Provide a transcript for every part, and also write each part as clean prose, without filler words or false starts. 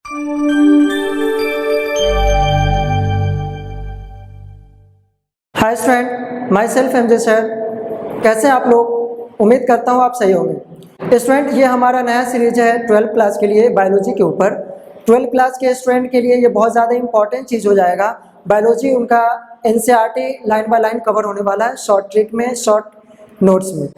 Hi student, my self MJ sir. कैसे हैं आप लोग? उम्मीद करता हूँ आप सही होंगे। स्टूडेंट, ये हमारा नया सीरीज है 12th क्लास के लिए बायोलॉजी के ऊपर। 12th क्लास के स्टूडेंट के लिए ये बहुत ज़्यादा इंपॉर्टेंट चीज़ हो जाएगा। बायोलॉजी उनका NCERT line by line cover होने वाला है, शॉर्ट ट्रिक में, शॉर्ट नोट्स में।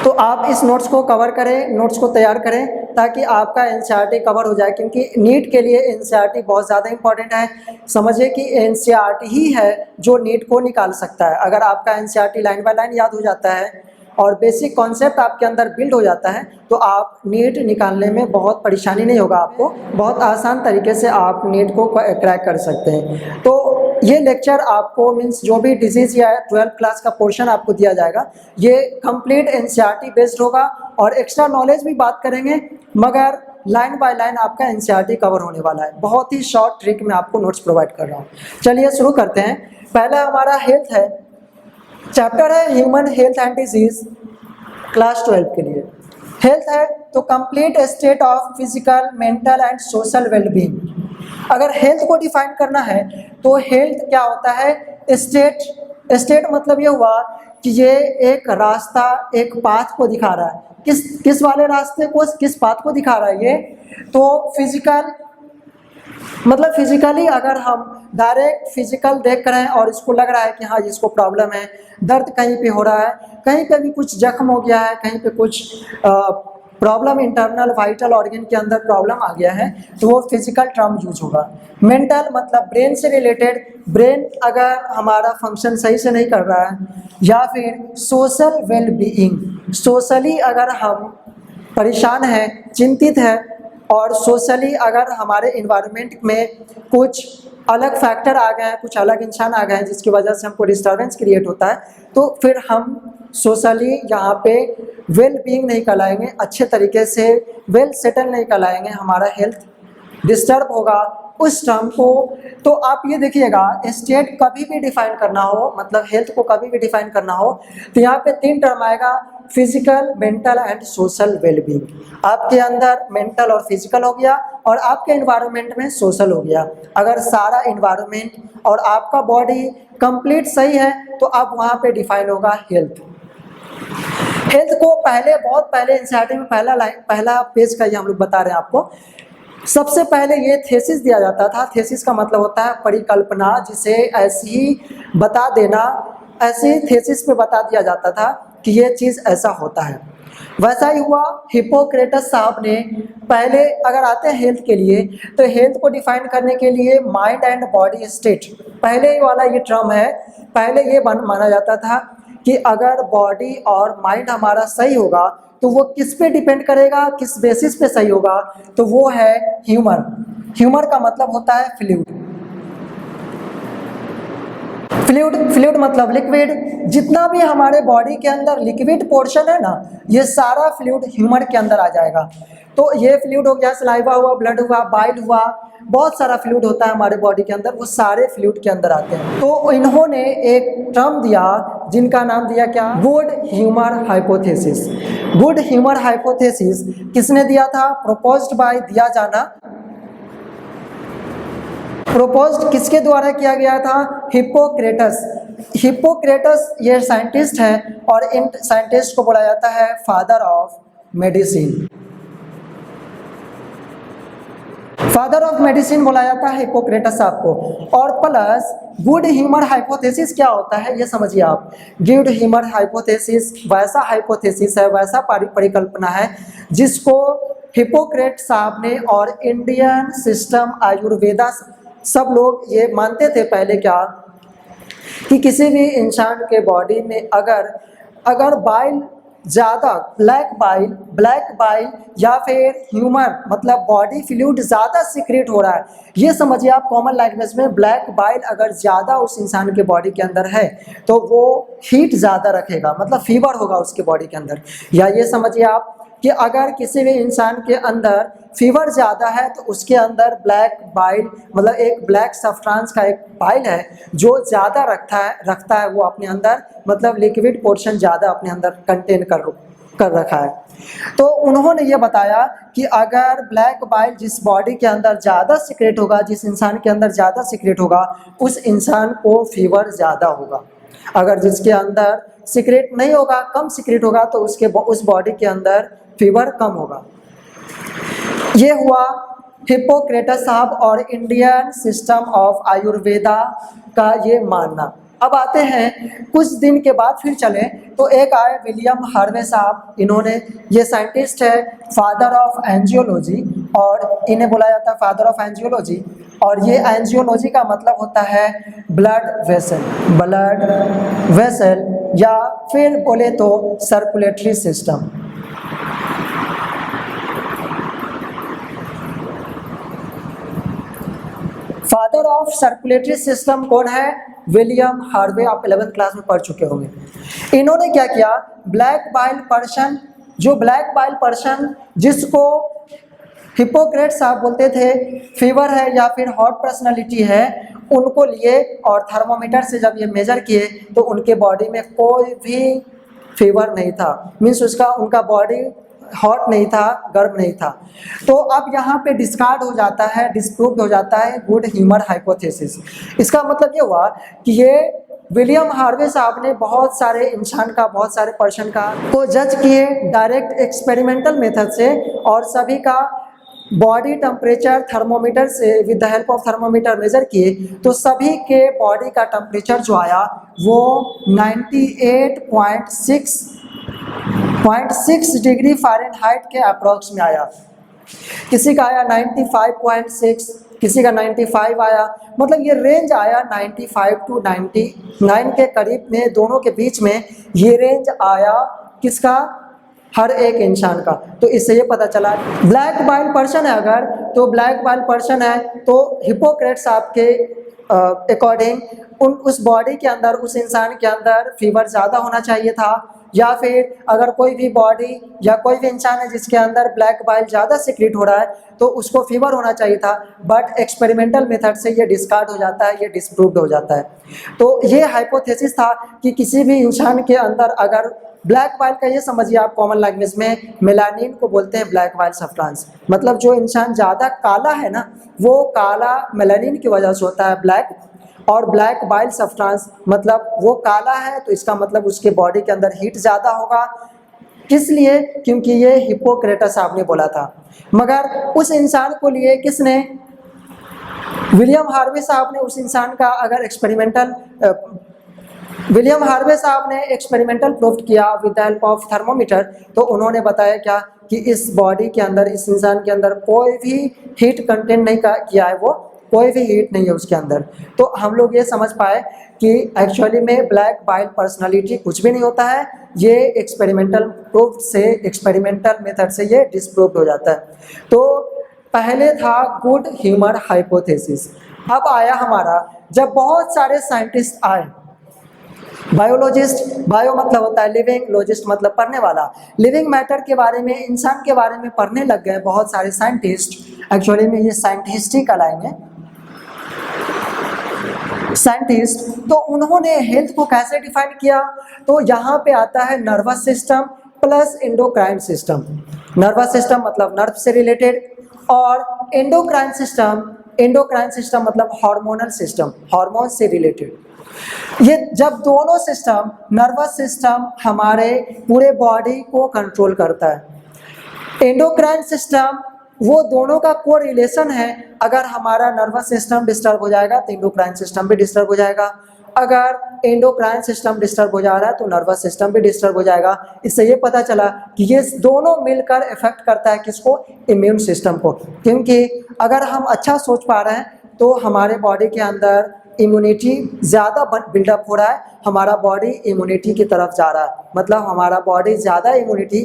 तो आप इस नोट्स को कवर करें, नोट्स को तैयार करें ताकि आपका एनसीईआरटी कवर हो जाए, क्योंकि नीट के लिए एनसीईआरटी बहुत ज़्यादा इंपॉर्टेंट है। समझिए कि एनसीईआरटी ही है जो नीट को निकाल सकता है। अगर आपका एनसीईआरटी लाइन बाय लाइन याद हो जाता है और बेसिक कॉन्सेप्ट आपके अंदर बिल्ड हो जाता है तो आप नीट निकालने में बहुत परेशानी नहीं होगा। आपको बहुत आसान तरीके से आप नीट को क्रैक कर सकते हैं। तो ये लेक्चर आपको मीन्स जो भी डिजीज़ या 12th क्लास का पोर्शन आपको दिया जाएगा ये कंप्लीट एनसीईआरटी बेस्ड होगा और एक्स्ट्रा नॉलेज भी बात करेंगे, मगर लाइन बाय लाइन आपका एनसीईआरटी कवर होने वाला है। बहुत ही शॉर्ट ट्रिक में आपको नोट्स प्रोवाइड कर रहा हूँ। चलिए शुरू करते हैं। पहला हमारा हेल्थ है, चैप्टर है human health and disease, class 12 के लिए। हेल्थ है तो complete state of physical, mental and social wellbeing. अगर हेल्थ को डिफाइन करना है तो हेल्थ क्या होता है? स्टेट मतलब ये हुआ कि ये एक रास्ता, एक पाथ को दिखा रहा है। किस वाले रास्ते को, किस पाथ को दिखा रहा है ये? तो फिजिकल मतलब फिजिकली अगर हम डायरेक्ट फिजिकल देख रहे हैं और इसको लग रहा है कि हाँ इसको प्रॉब्लम है, दर्द कहीं पे हो रहा है, कहीं पे भी कुछ जख्म हो गया है, कहीं पे कुछ प्रॉब्लम इंटरनल वाइटल ऑर्गन के अंदर प्रॉब्लम आ गया है, तो वो फिजिकल टर्म यूज होगा। मेंटल मतलब ब्रेन से रिलेटेड, ब्रेन अगर हमारा फंक्शन सही से नहीं कर रहा है, या फिर सोशल वेल बीइंग, सोशली अगर हम परेशान हैं, चिंतित हैं, और सोशली अगर हमारे इन्वायरमेंट में कुछ अलग फैक्टर आ गए हैं, कुछ अलग इंसान आ गए हैं जिसकी वजह से हमको डिस्टर्बेंस क्रिएट होता है, तो फिर हम सोशली यहाँ पे वेल बीइंग नहीं कहलाएंगे, अच्छे तरीके से वेल सेटल नहीं कहलाएंगे, हमारा हेल्थ डिस्टर्ब होगा उस टर्म को। तो आप ये देखिएगा, स्टेट कभी भी डिफाइन करना हो, मतलब हेल्थ को कभी भी डिफाइन करना हो तो यहाँ पे 3 टर्म आएगा, physical, mental and social wellbeing. आपके अंदर मेंटल और फिजिकल हो गया और आपके एनवायरनमेंट में सोशल हो गया। अगर सारा एनवायरनमेंट और आपका बॉडी कंप्लीट सही है तो अब वहाँ पे डिफाइन होगा हेल्थ। हेल्थ को बहुत पहले एनसीईआरटी में पहला पेज का ये हम लोग बता रहे हैं आपको। सबसे पहले ये थेसिस दिया जाता था। थेसिस का मतलब होता है परिकल्पना, जिसे ऐसे ही बता देना, ऐसे ही थेसिस पे बता दिया जाता था कि ये चीज़ ऐसा होता है। वैसा ही हुआ हिप्पोक्रेटस साहब ने पहले, अगर आते हैं हेल्थ के लिए, तो हेल्थ को डिफाइन करने के लिए माइंड एंड बॉडी स्टेट, पहले वाला ये टर्म है। पहले ये माना जाता था कि अगर बॉडी और माइंड हमारा सही होगा तो वो किस पे डिपेंड करेगा, किस बेसिस पे सही होगा, तो वो है ह्यूमर। ह्यूमर का मतलब होता है फ्लूइड। फ्लूइड मतलब लिक्विड। जितना भी हमारे बॉडी के अंदर लिक्विड पोर्शन है ना, ये सारा फ्लूइड ह्यूमर के अंदर आ जाएगा। तो ये फ्लूइड हो गया, सलाइवा हुआ, ब्लड हुआ, बाइल हुआ, बहुत सारा फ्लूइड होता है हमारे बॉडी के अंदर, वो सारे फ्लूइड के अंदर आते हैं। तो इन्होंने एक टर्म दिया जिनका नाम दिया क्या? Good humour hypothesis. Good humour hypothesis किसने दिया था? प्रोपोज्ड बाय दिया जाना। प्रोपोज्ड किसके द्वारा किया गया था? हिप्पोक्रेटस। हिप्पोक्रेटस ये साइंटिस्ट हैं और इन साइंटिस्ट को बोला जाता है father of medicine. Father of medicine बोला जाता है हिप्पोक्रेटस साहब को। और प्लस गुड ह्यूमर हाइपोथेसिस क्या होता है ये समझिए आप। गुड ह्यूमर हाइपोथेसिस वैसा हाइपोथेसिस है, वैसा परिकल्पना है जिसको हिप्पोक्रेट साहब ने और इंडियन सिस्टम आयुर्वेदा सब लोग ये मानते थे पहले क्या, कि किसी भी इंसान के बॉडी में अगर बाइल ज़्यादा, ब्लैक बाइल या फिर ह्यूमर मतलब बॉडी फ्लूइड ज़्यादा सीक्रेट हो रहा है, ये समझिए आप कॉमन लैंग्वेज में, ब्लैक बाइल अगर ज़्यादा उस इंसान के बॉडी के अंदर है तो वो हीट ज़्यादा रखेगा, मतलब फीवर होगा उसके बॉडी के अंदर। या ये समझिए आप कि अगर किसी भी इंसान के अंदर फीवर ज़्यादा है तो उसके अंदर ब्लैक बाइल मतलब एक ब्लैक सब्सटेंस का एक बाइल है जो ज़्यादा रखता है वो अपने अंदर, मतलब लिक्विड पोर्शन ज़्यादा अपने अंदर कंटेन कर रखा है। तो उन्होंने ये बताया कि अगर ब्लैक बाइल जिस बॉडी के अंदर ज़्यादा सीक्रेट होगा, जिस इंसान के अंदर ज़्यादा सीक्रेट होगा, उस इंसान को फीवर ज़्यादा होगा। अगर जिसके अंदर सीक्रेट नहीं होगा, कम सीक्रेट होगा, तो उस बॉडी के अंदर फीवर कम होगा। ये हुआ हिप्पोक्रेटस साहब और इंडियन सिस्टम ऑफ आयुर्वेदा का ये मानना। अब आते हैं कुछ दिन के बाद, फिर चले तो एक आए विलियम हार्वे साहब। इन्होंने, ये साइंटिस्ट है, फादर ऑफ एंजियोलॉजी, और इन्हें बोला जाता है फादर ऑफ एंजियोलॉजी। और ये एंजियोलॉजी का मतलब होता है ब्लड वेसल, ब्लड वेसल, या फिर बोले तो circulatory system. Father of circulatory system कौन है? William Harvey. आप 11th क्लास में पढ़ चुके होंगे। इन्होंने क्या किया, ब्लैक बाइल पर्सन, जो ब्लैक बाइल पर्सन जिसको हिप्पोक्रेट्स साहब बोलते थे फीवर है या फिर हॉट पर्सनालिटी है, उनको लिए और थर्मोमीटर से जब ये मेजर किए तो उनके बॉडी में कोई भी फीवर नहीं था। मीन्स उनका बॉडी हॉट नहीं था, गर्म नहीं था। तो अब यहाँ पे डिस्कार्ड हो जाता है, डिस्प्रूव्ड हो जाता है गुड ह्यूमर हाइपोथेसिस। इसका मतलब ये हुआ कि ये विलियम हार्वे साहब ने बहुत सारे इंसान का, बहुत सारे पर्सन का को जज किए डायरेक्ट एक्सपेरिमेंटल मेथड से, और सभी का बॉडी टेम्परेचर थर्मोमीटर से with the help of thermometer measure किए, तो सभी के बॉडी का टेम्परेचर जो आया वो 98.6 डिग्री फ़ारेनहाइट के अप्रॉक्स में आया। किसी का आया 95.6, किसी का 95 आया। मतलब ये रेंज आया 95 टू 99 के करीब में, दोनों के बीच में ये रेंज आया। किसका? हर एक इंसान का। तो इससे ये पता चला ब्लैक बाइल पर्सन है अगर, तो ब्लैक बाइल पर्सन है तो हिप्पोक्रेट्स साहब के अकॉर्डिंग उस बॉडी के अंदर, उस इंसान के अंदर फीवर ज़्यादा होना चाहिए था। या फिर अगर कोई भी बॉडी या कोई भी इंसान है जिसके अंदर ब्लैक बाइल ज़्यादा सीक्रेट हो रहा है तो उसको फीवर होना चाहिए था। बट एक्सपेरिमेंटल मेथड से ये डिस्कार्ड हो जाता है, ये डिस्प्रूव्ड हो जाता है। तो ये हाइपोथेसिस था कि किसी भी इंसान के अंदर अगर ब्लैक बाइल का, ये समझिए आप कॉमन लैंग्वेज में मेलानिन को बोलते हैं ब्लैक बाइल सब्सटेंस। मतलब जो इंसान ज़्यादा काला है ना, वो काला मेलानिन की वजह से होता है ब्लैक, और ब्लैक बाइल सब्सटेंस मतलब वो काला है तो इसका मतलब उसके बॉडी के अंदर हीट ज़्यादा होगा। किस लिए? क्योंकि ये हिप्पोक्रेटस साहब ने बोला था। मगर उस इंसान को लिए किसने? विलियम हार्वे साहब ने उस इंसान का अगर विलियम हार्वे साहब ने एक्सपेरिमेंटल प्रूफ किया with the help of thermometer. तो उन्होंने बताया क्या कि इस बॉडी के अंदर, इस इंसान के अंदर कोई भी हीट कंटेंट नहीं किया है, वो कोई भी हीट नहीं है उसके अंदर। तो हम लोग ये समझ पाए कि एक्चुअली में ब्लैक बाइल पर्सनालिटी कुछ भी नहीं होता है, ये एक्सपेरिमेंटल प्रूफ से, एक्सपेरिमेंटल मेथड से ये डिस्प्रूव्ड हो जाता है। तो पहले था गुड ह्यूमर हाइपोथेसिस। अब आया हमारा, जब बहुत सारे साइंटिस्ट आए, बायोलॉजिस्ट, बायो मतलब होता है लिविंग, लॉजिस्ट मतलब पढ़ने वाला, लिविंग मैटर के बारे में, इंसान के बारे में पढ़ने लग गए बहुत सारे साइंटिस्ट। एक्चुअली में ये साइंटिस्ट ही कहलाएंगे, साइंटिस्ट। तो उन्होंने हेल्थ को कैसे डिफाइन किया? तो यहाँ पे आता है nervous system plus endocrine system. Nervous system मतलब नर्व से रिलेटेड, और एंडोक्राइन सिस्टम मतलब हार्मोनल सिस्टम, हार्मोन से रिलेटेड। ये जब दोनों सिस्टम, नर्वस सिस्टम हमारे पूरे बॉडी को कंट्रोल करता है, एंडोक्राइन सिस्टम वो दोनों का को रिलेशन है। अगर हमारा नर्वस सिस्टम डिस्टर्ब हो जाएगा तो एंडोक्राइन सिस्टम भी डिस्टर्ब हो जाएगा, अगर एंडोक्राइन सिस्टम डिस्टर्ब हो जा रहा है तो नर्वस सिस्टम भी डिस्टर्ब हो जाएगा। इससे ये पता चला कि ये दोनों मिलकर इफेक्ट करता है किसको? इम्यून सिस्टम को। क्योंकि अगर हम अच्छा सोच पा रहे हैं तो हमारे बॉडी के अंदर इम्यूनिटी ज़्यादा बिल्डअप हो रहा है, हमारा बॉडी इम्यूनिटी की तरफ जा रहा है, मतलब हमारा बॉडी ज़्यादा इम्यूनिटी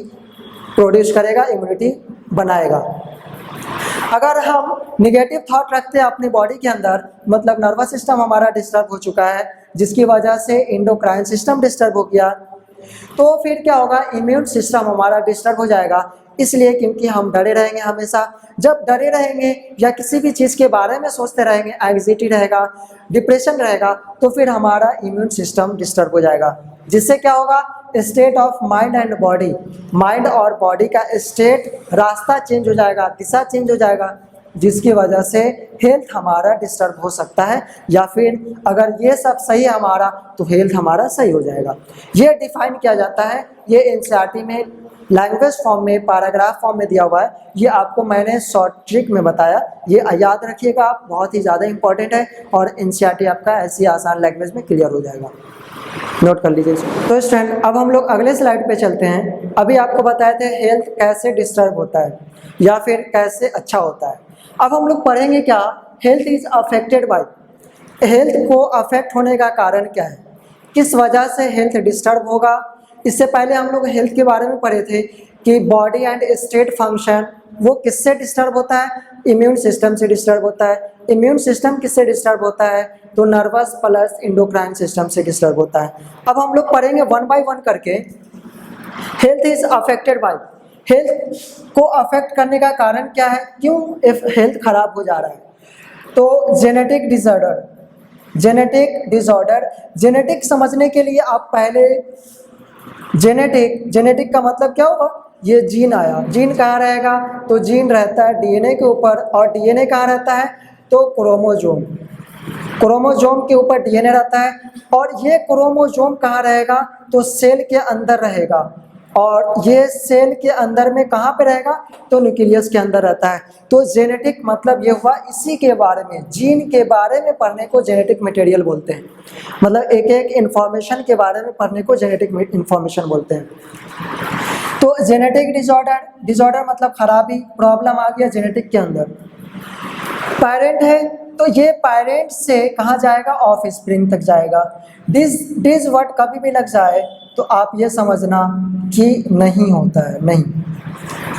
प्रोड्यूस करेगा, इम्यूनिटी बनाएगा। अगर हम निगेटिव थॉट रखते हैं अपनी बॉडी के अंदर, मतलब नर्वस सिस्टम हमारा डिस्टर्ब हो चुका है जिसकी वजह से एंडोक्राइन सिस्टम डिस्टर्ब हो गया, तो फिर क्या होगा? इम्यून सिस्टम हमारा डिस्टर्ब हो जाएगा। इसलिए क्योंकि हम डरे रहेंगे हमेशा। जब डरे रहेंगे या किसी भी चीज़ के बारे में सोचते रहेंगे, एंग्जाइटी रहेगा, डिप्रेशन रहेगा, तो फिर हमारा इम्यून सिस्टम डिस्टर्ब हो जाएगा, जिससे क्या होगा? State of mind and body, mind और बॉडी का स्टेट, रास्ता चेंज हो जाएगा, दिशा चेंज हो जाएगा, जिसकी वजह से हेल्थ हमारा डिस्टर्ब हो सकता है, या फिर अगर ये सब सही है हमारा तो हेल्थ हमारा सही हो जाएगा। ये डिफाइन किया जाता है, ये एनसीईआरटी में लैंग्वेज फॉर्म में, पैराग्राफ फॉर्म में दिया हुआ है। ये आपको मैंने शॉर्ट ट्रिक में बताया, ये याद रखिएगा आप, बहुत ही ज़्यादा इंपॉर्टेंट है और एनसीईआरटी आपका ऐसी आसान लैंग्वेज में क्लियर हो जाएगा, नोट कर लीजिए। तो स्टूडेंट अब हम लोग अगले स्लाइड पे चलते हैं। अभी आपको बताए थे हेल्थ कैसे डिस्टर्ब होता है या फिर कैसे अच्छा होता है। अब हम लोग पढ़ेंगे क्या, health is affected by, health को अफेक्ट होने का कारण क्या है, किस वजह से हेल्थ डिस्टर्ब होगा। इससे पहले हम लोग हेल्थ के बारे में पढ़े थे कि बॉडी एंड स्टेट फंक्शन वो किससे डिस्टर्ब होता है, इम्यून सिस्टम से डिस्टर्ब होता है। इम्यून सिस्टम किससे डिस्टर्ब होता है, तो नर्वस प्लस इंडोक्राइन सिस्टम से डिस्टर्ब होता है। अब हम लोग पढ़ेंगे वन बाय वन करके। Health is affected by, health को अफेक्ट करने का कारण क्या है, क्यों हेल्थ खराब हो जा रहा है। तो जेनेटिक डिसऑर्डर, जेनेटिक समझने के लिए आप पहले जेनेटिक का मतलब क्या होगा, ये जीन आया, जीन कहाँ रहेगा, तो जीन रहता है डीएनए के ऊपर, और डीएनए कहाँ रहता है, तो क्रोमोजोम के ऊपर डीएनए रहता है, और ये क्रोमोजोम कहाँ रहेगा, तो सेल के अंदर रहेगा, और ये सेल के अंदर में कहाँ पे रहेगा, तो न्यूक्लियस के अंदर रहता है। तो जेनेटिक मतलब ये हुआ इसी के बारे में, जीन के बारे में पढ़ने को जेनेटिक मटेरियल बोलते हैं, मतलब एक एक इंफॉर्मेशन के बारे में पढ़ने को जेनेटिक इंफॉर्मेशन बोलते हैं। तो जेनेटिक डिसऑर्डर मतलब खराबी, प्रॉब्लम आ गया जेनेटिक के अंदर। पेरेंट है तो ये पेरेंट से कहाँ जाएगा, ऑफ स्प्रिंग तक जाएगा। डिस वर्ड कभी भी लग जाए तो आप ये समझना कि नहीं होता है, नहीं,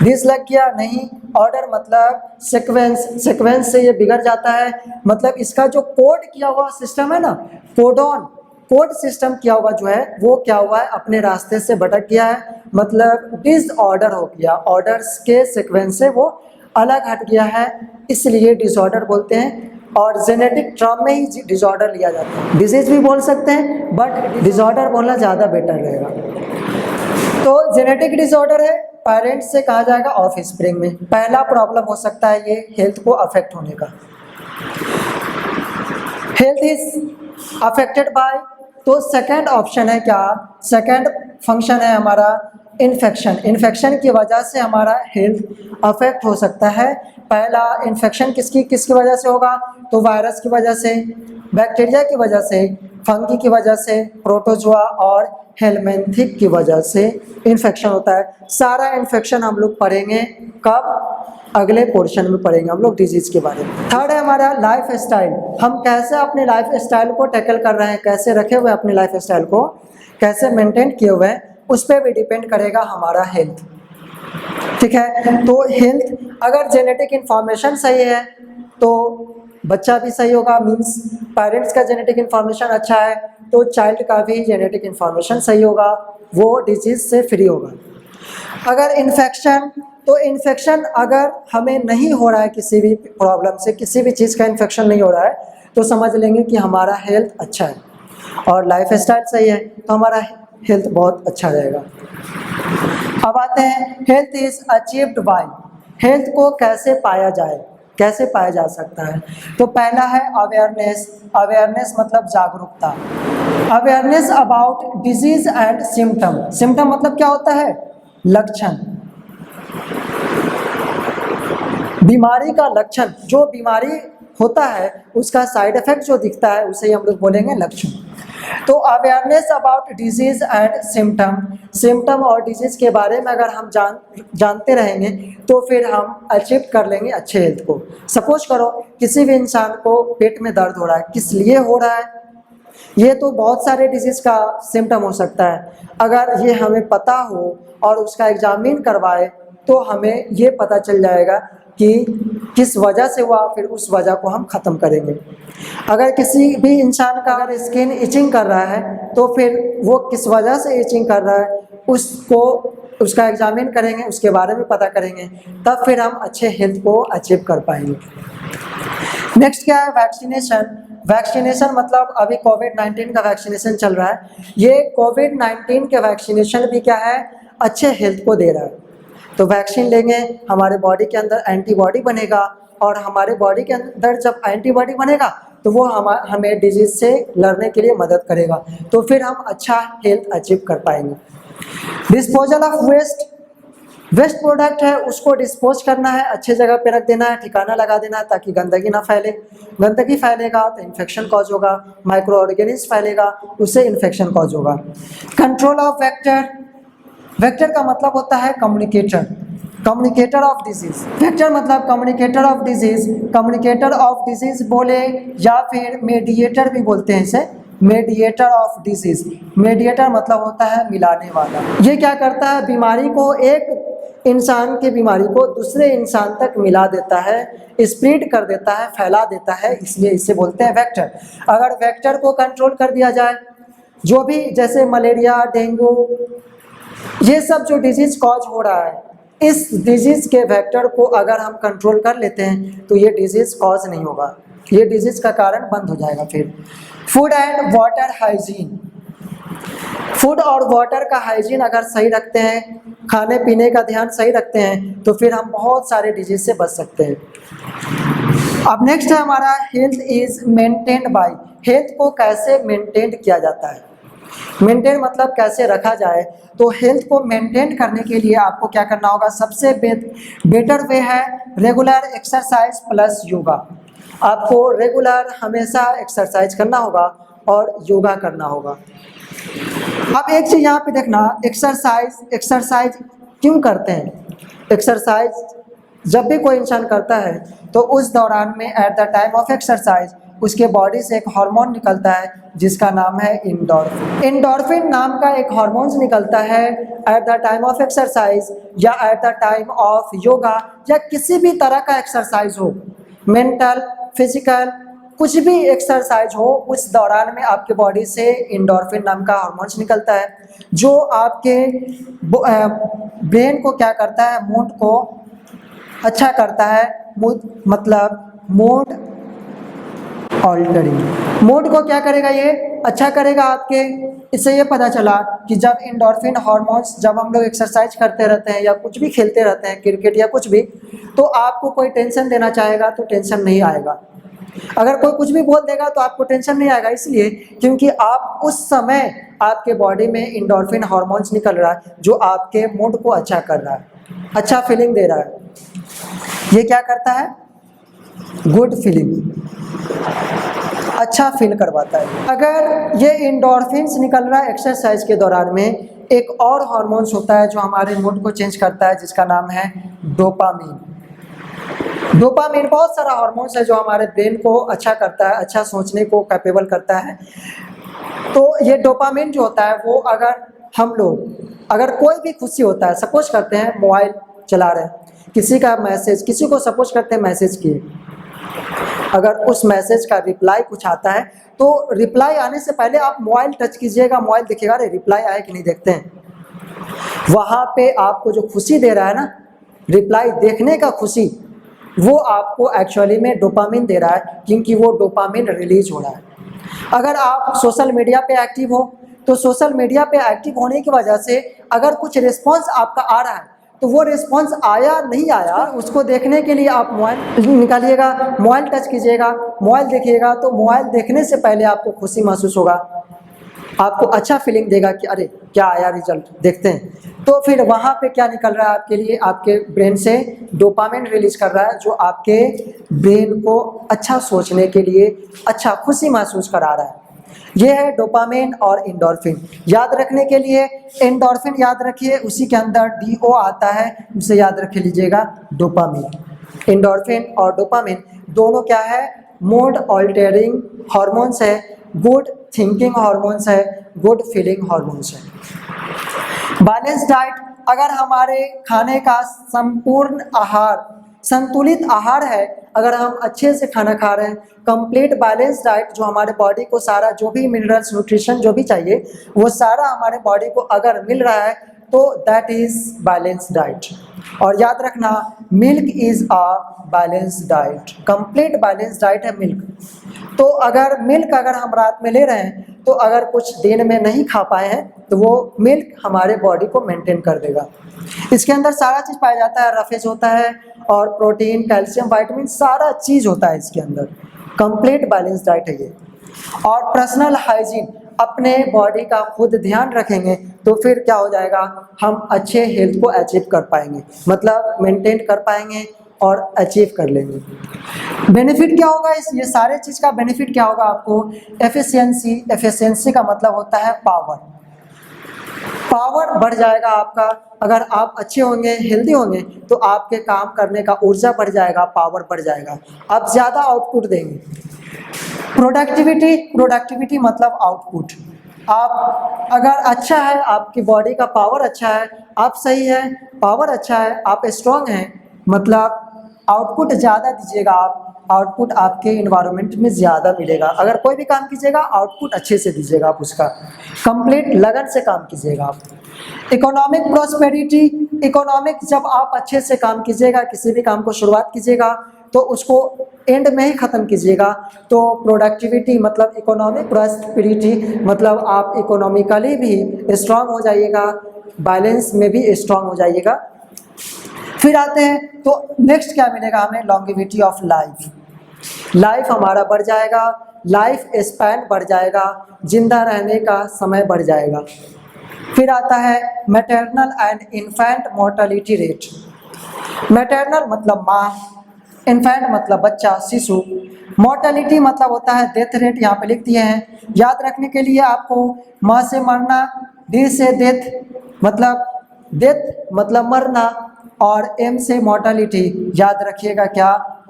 डिस लग गया नहीं। ऑर्डर मतलब सीक्वेंस से ये बिगड़ जाता है, मतलब इसका जो कोड किया हुआ सिस्टम है ना, कोड सिस्टम किया हुआ जो है वो क्या हुआ है, अपने रास्ते से भटक गया है, मतलब डिसऑर्डर हो गया, ऑर्डर्स के सीक्वेंस से वो अलग हट गया है, इसलिए डिसऑर्डर बोलते हैं। और जेनेटिक टर्म में ही डिसऑर्डर लिया जाता है, डिजीज भी बोल सकते हैं बट डिसऑर्डर बोलना ज़्यादा बेटर रहेगा। तो जेनेटिक डिसऑर्डर है, पेरेंट्स से कहा जाएगा ऑफ स्प्रिंग में। पहला प्रॉब्लम हो सकता है ये हेल्थ को अफेक्ट होने का। हेल्थ इज अफेक्टेड बाय, तो सेकंड ऑप्शन है क्या, सेकंड फंक्शन है हमारा इन्फेक्शन की वजह से हमारा हेल्थ अफेक्ट हो सकता है। पहला इन्फेक्शन किसकी वजह से होगा, तो वायरस की वजह से, बैक्टीरिया की वजह से, फंगी की वजह से, प्रोटोजोआ और हेलमिंथिक की वजह से इन्फेक्शन होता है। सारा इन्फेक्शन हम लोग पढ़ेंगे कब, अगले पोर्शन में पढ़ेंगे हम लोग डिजीज के बारे में। थर्ड है हमारा लाइफ स्टाइल, हम कैसे अपने लाइफ स्टाइल को टैकल कर रहे हैं, कैसे रखे हुए अपने लाइफ स्टाइल को, कैसे मेंटेन किए हुए हैं, उस पर भी डिपेंड करेगा हमारा हेल्थ। ठीक है, तो हेल्थ अगर जेनेटिक इंफॉर्मेशन सही है तो बच्चा भी सही होगा, मीन्स पेरेंट्स का जेनेटिक इंफॉर्मेशन अच्छा है तो चाइल्ड का भी जेनेटिक इंफॉर्मेशन सही होगा, वो डिजीज से फ्री होगा। अगर इन्फेक्शन अगर हमें नहीं हो रहा है, किसी भी प्रॉब्लम से, किसी भी चीज़ का इन्फेक्शन नहीं हो रहा है, तो समझ लेंगे कि हमारा हेल्थ अच्छा है, और लाइफ स्टाइल सही है तो हमारा हेल्थ बहुत अच्छा रहेगा। अब आते हैं health is achieved by, health को कैसे पाया जाए, कैसे पाया जा सकता है। तो पहला है अवेयरनेस मतलब जागरूकता, awareness about disease and symptom मतलब क्या होता है, लक्षण, बीमारी का लक्षण, जो बीमारी होता है उसका साइड इफेक्ट जो दिखता है उसे हम लोग बोलेंगे लक्षण। तो awareness about disease and symptom और डिजीज के बारे में अगर हम जानते रहेंगे तो फिर हम अचीव कर लेंगे अच्छे हेल्थ को। सपोज करो किसी भी इंसान को पेट में दर्द हो रहा है, किस लिए हो रहा है, ये तो बहुत सारे डिजीज का सिम्टम हो सकता है। अगर ये हमें पता हो और उसका एग्जामिन करवाए तो हमें ये पता चल जाएगा कि किस वजह से हुआ, फिर उस वजह को हम ख़त्म करेंगे। अगर किसी भी इंसान का अगर स्किन इचिंग कर रहा है तो फिर वो किस वजह से इचिंग कर रहा है उसका एग्जामिन करेंगे, उसके बारे में पता करेंगे, तब फिर हम अच्छे हेल्थ को अचीव कर पाएंगे। नेक्स्ट क्या है, वैक्सीनेशन। वैक्सीनेशन मतलब अभी कोविड-19 का वैक्सीनेशन चल रहा है। ये कोविड-19 के वैक्सीनेशन भी क्या है, अच्छे हेल्थ को दे रहा है। तो वैक्सीन लेंगे, हमारे बॉडी के अंदर एंटीबॉडी बनेगा, और हमारे बॉडी के अंदर जब एंटीबॉडी बनेगा तो वो हमें डिजीज से लड़ने के लिए मदद करेगा, तो फिर हम अच्छा हेल्थ अचीव कर पाएंगे। डिस्पोजल ऑफ वेस्ट प्रोडक्ट है उसको डिस्पोज करना है, अच्छे जगह पे रख देना है, ठिकाना लगा देना है ताकि गंदगी ना फैले। गंदगी फैलेगा तो इन्फेक्शन कॉज होगा, माइक्रो ऑर्गेनिज्म फैलेगा, उससे इन्फेक्शन कॉज होगा। कंट्रोल ऑफ वेक्टर का मतलब होता है कम्युनिकेटर ऑफ डिजीज। वेक्टर मतलब communicator of disease, communicator of disease बोले या फिर मेडिएटर भी बोलते हैं इसे, मेडिएटर ऑफ डिजीज। मेडिएटर मतलब होता है मिलाने वाला। ये क्या करता है, बीमारी को, एक इंसान की बीमारी को दूसरे इंसान तक मिला देता है, स्प्रेड कर देता है, फैला देता है, इसलिए इसे बोलते हैं वेक्टर। अगर वेक्टर को कंट्रोल कर दिया जाए, जो भी जैसे मलेरिया, डेंगू, ये सब जो डिजीज कॉज हो रहा है, इस डिजीज के वेक्टर को अगर हम कंट्रोल कर लेते हैं तो ये डिजीज कॉज नहीं होगा, ये डिजीज का कारण बंद हो जाएगा। फिर food and water hygiene, food और वाटर का हाइजीन अगर सही रखते हैं, खाने पीने का ध्यान सही रखते हैं, तो फिर हम बहुत सारे डिजीज से बच सकते हैं। अब नेक्स्ट है हमारा health is maintained by. Health को कैसे मेंटेन किया जाता है, मेंटेन मतलब कैसे रखा जाए। तो हेल्थ को मेंटेन करने के लिए आपको क्या करना होगा, सबसे बेटर वे है रेगुलर एक्सरसाइज प्लस योगा। आपको रेगुलर हमेशा एक्सरसाइज करना होगा और योगा करना होगा। अब एक चीज़ यहाँ पे देखना, एक्सरसाइज क्यों करते हैं। एक्सरसाइज जब भी कोई इंसान करता है तो उस दौरान में eight the time of exercise उसके बॉडी से एक हार्मोन निकलता है जिसका नाम है इंडोर्फिन। इंडोर्फिन नाम का एक हार्मोन निकलता है at the time of exercise या at the time of yoga या किसी भी तरह का एक्सरसाइज हो, मेंटल, फिजिकल, कुछ भी एक्सरसाइज हो, उस दौरान में आपके बॉडी से इंडोर्फिन नाम का हार्मोन निकलता है जो आपके ब्रेन को क्या करता है, मूड को अच्छा करता है। मतलब मूड ऑल्टरिंग, मूड को क्या करेगा, ये अच्छा करेगा आपके। इससे ये पता चला कि जब इंडोर्फिन हार्मोन्स, जब हम लोग एक्सरसाइज करते रहते हैं या कुछ भी खेलते रहते हैं, क्रिकेट या कुछ भी, तो आपको कोई टेंशन देना चाहेगा तो टेंशन नहीं आएगा। अगर कोई कुछ भी बोल देगा तो आपको टेंशन नहीं आएगा, इसलिए क्योंकि आप उस समय आपके बॉडी में इंडोर्फिन हार्मोन्स निकल रहा है जो आपके मूड को अच्छा कर रहा है, अच्छा फीलिंग दे रहा है। ये क्या करता है, गुड फीलिंग, अच्छा फील करवाता है। अगर ये इंडोर्फिन्स निकल रहा है एक्सरसाइज के दौरान में, एक और हार्मोन्स होता है जो हमारे मूड को चेंज करता है जिसका नाम है डोपामीन। डोपामीन बहुत सारा हार्मोन्स है जो हमारे ब्रेन को अच्छा करता है, अच्छा सोचने को कैपेबल करता है। तो ये डोपामीन जो होता है वो अगर हम लोग, अगर कोई भी खुशी होता है, सपोज करते हैं मोबाइल चला रहे हैं, किसी का मैसेज, किसी को सपोज करते हैं मैसेज किए, अगर उस मैसेज का रिप्लाई कुछ आता है तो रिप्लाई आने से पहले आप मोबाइल टच कीजिएगा, मोबाइल देखिएगा, अरे रिप्लाई आया कि नहीं देखते हैं। वहाँ पे आपको जो खुशी दे रहा है ना, रिप्लाई देखने का खुशी, वो आपको एक्चुअली में डोपामिन दे रहा है, क्योंकि वो डोपामिन रिलीज हो रहा है। अगर आप सोशल मीडिया पे एक्टिव हो तो सोशल मीडिया पे एक्टिव होने की वजह से अगर कुछ रिस्पॉन्स आपका आ रहा है तो वो रिस्पॉन्स आया नहीं आया, उसको देखने के लिए आप मोबाइल निकालिएगा, मोबाइल टच कीजिएगा, मोबाइल देखिएगा, तो मोबाइल देखने से पहले आपको खुशी महसूस होगा, आपको अच्छा फीलिंग देगा कि अरे क्या आया रिजल्ट, देखते हैं। तो फिर वहाँ पे क्या निकल रहा है आपके लिए, आपके ब्रेन से डोपामिन रिलीज कर रहा है जो आपके ब्रेन को अच्छा सोचने के लिए, अच्छा खुशी महसूस करा रहा है। ये है डोपामिन और इंडोर्फिन। याद रखने के लिए एंडोर्फिन याद रखिए, उसी के अंदर DO आता है, उसे याद रख लीजिएगा, डोपामिन। इंडोर्फिन और डोपामिन दोनों क्या है, मूड ऑल्टरिंग हार्मोन्स है, गुड थिंकिंग हार्मोन्स है, गुड फीलिंग हार्मोन्स है। बैलेंस डाइट, अगर हमारे खाने का संपूर्ण आहार, संतुलित आहार है, अगर हम अच्छे से खाना खा रहे हैं, कंप्लीट बैलेंस डाइट जो हमारे बॉडी को सारा जो भी मिनरल्स, न्यूट्रिशन जो भी चाहिए वो सारा हमारे बॉडी को अगर मिल रहा है तो दैट इज बैलेंस डाइट। और याद रखना, milk is a balance diet, complete balance diet है मिल्क। तो अगर मिल्क अगर हम रात में ले रहे हैं तो अगर कुछ दिन में नहीं खा पाए हैं तो वो मिल्क हमारे बॉडी को मेंटेन कर देगा। इसके अंदर सारा चीज़ पाया जाता है, रफेज होता है और प्रोटीन, कैल्शियम, विटामिन, सारा चीज़ होता है इसके अंदर। कंप्लीट बैलेंस डाइट है ये। और पर्सनल हाइजीन, अपने बॉडी का खुद ध्यान रखेंगे तो फिर क्या हो जाएगा, हम अच्छे हेल्थ को अचीव कर पाएंगे, मतलब मेंटेन कर पाएंगे और अचीव कर लेंगे। बेनिफिट क्या होगा ये सारे चीज़ का बेनिफिट क्या होगा आपको? एफिशिएंसी, एफिशिएंसी का मतलब होता है पावर। पावर बढ़ जाएगा आपका। अगर आप अच्छे होंगे, हेल्दी होंगे तो आपके काम करने का ऊर्जा बढ़ जाएगा, पावर बढ़ जाएगा, आप ज़्यादा आउटपुट देंगे। प्रोडक्टिविटी, प्रोडक्टिविटी मतलब आउटपुट। आप अगर अच्छा है, आपकी बॉडी का पावर अच्छा है, आप सही है, पावर अच्छा है, आप स्ट्रांग हैं, मतलब आउटपुट ज़्यादा दीजिएगा आप, आउटपुट आपके इन्वायरमेंट में ज़्यादा मिलेगा। अगर कोई भी काम कीजिएगा आउटपुट अच्छे से दीजिएगा आप, उसका कंप्लीट लगन से काम कीजिएगा आप। इकोनॉमिक प्रॉस्पेरिटी, इकोनॉमिक जब आप अच्छे से काम कीजिएगा, किसी भी काम को शुरुआत कीजिएगा तो उसको एंड में ही ख़त्म कीजिएगा। तो प्रोडक्टिविटी मतलब इकोनॉमिक प्रॉस्पेरिटी मतलब आप इकोनॉमिकली भी स्ट्रांग हो जाइएगा, बैलेंस में भी स्ट्रांग हो जाइएगा। फिर आते हैं तो नेक्स्ट क्या मिलेगा हमें? Longevity of life. लाइफ हमारा बढ़ जाएगा, लाइफ स्पैन बढ़ जाएगा, जिंदा रहने का समय बढ़ जाएगा। फिर आता है maternal and infant mortality rate. Maternal मतलब माँ, इन्फेंट मतलब बच्चा, शिशु, मोर्टेलिटी मतलब होता है डेथ रेट, यहाँ पे लिख दिए हैं। याद रखने के लिए आपको माँ से मरना, डी से डेथ मतलब मरना, और एम से मोर्टेलिटी। याद रखिएगा क्या?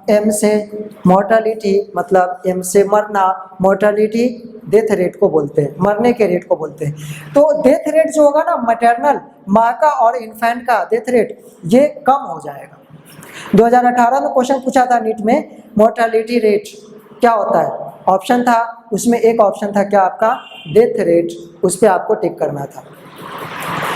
एम से मोर्टेलिटी मतलब एम से मरना, मोर्टेलिटी डेथ रेट को बोलते हैं, मरने के रेट को बोलते हैं। तो डेथ रेट जो होगा ना, मैटरनल माँ का और इन्फेंट का डेथ रेट ये कम हो जाएगा। 2018 में क्वेश्चन पूछा था नीट में, मोर्टेलिटी रेट क्या होता है? ऑप्शन था उसमें, एक ऑप्शन था क्या आपका? डेथ रेट, उस पर आपको टिक करना था।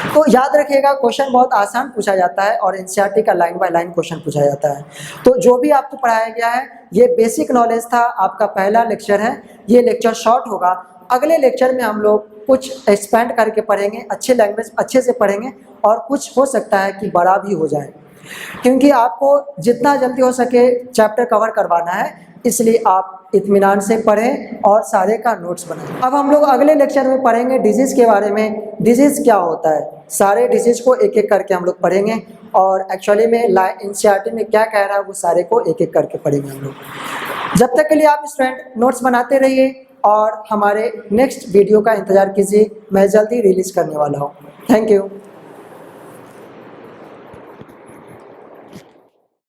तो याद रखिएगा क्वेश्चन बहुत आसान पूछा जाता है और एनसीईआरटी का लाइन बाय लाइन क्वेश्चन पूछा जाता है। तो जो भी आपको पढ़ाया गया है ये बेसिक नॉलेज था, आपका पहला लेक्चर है, ये लेक्चर शॉर्ट होगा। अगले लेक्चर में हम लोग कुछ एक्सपेंड करके पढ़ेंगे, अच्छे लैंग्वेज अच्छे से पढ़ेंगे और कुछ हो सकता है कि बड़ा भी हो जाए, क्योंकि आपको जितना जल्दी हो सके चैप्टर कवर करवाना है, इसलिए आप इत्मीनान से पढ़ें और सारे का नोट्स बनाएं। अब हम लोग अगले लेक्चर में पढ़ेंगे डिजीज़ के बारे में, डिजीज़ क्या होता है, सारे डिजीज़ को एक एक करके हम लोग पढ़ेंगे और एक्चुअली में एनसीईआरटी में क्या कह रहा है वो सारे को एक एक करके पढ़ेंगे हम लोग। जब तक के लिए आप स्टूडेंट नोट्स बनाते रहिए और हमारे नेक्स्ट वीडियो का इंतज़ार कीजिए, मैं जल्दी रिलीज़ करने वाला हूँ। Thank you.